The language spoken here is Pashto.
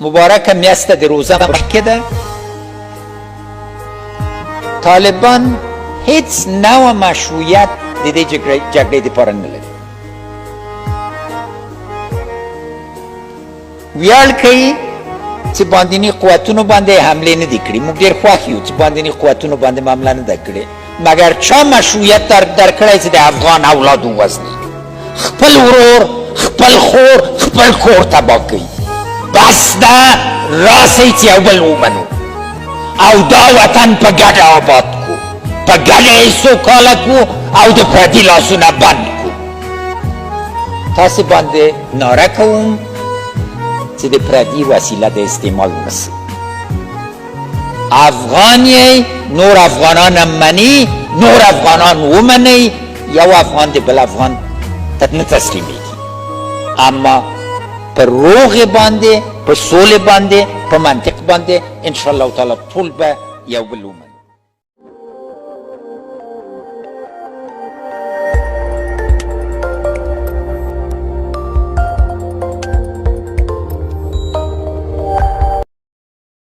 مبارکه میاشت د روزه مخکې ده طالبان هیڅ نوع مشروعیت د دې جګړې دپاره نه لري ویاړ کوي چې باندینی قوتونو باندې حملې نه دي کړي موږ ډېر خوښ یو چې باندینی قوتونو باندې معامله نه ده کړې مګر چا مشروعیت درکړی چې د افغان اولاد ووژني خپل ورور خپل خور خپل کور تباه کوي بس ده راسئ چې یو بل ومنو او دا وطن په ګډه آباد کو په ګډه یې سوکاله کو او د پردي لاسونه بند کو تاسې باندې ناره کوم چې د پردي وسیله د استعمال نسي افغان یې نور افغانان هم مني نور افغانان ومنئ یو افغان د بل افغان ته نه تسلیمیږي اما په روغې باندې په سولې باندې په منطق باندې انشاءالله تعالی ټول به یو بل ومني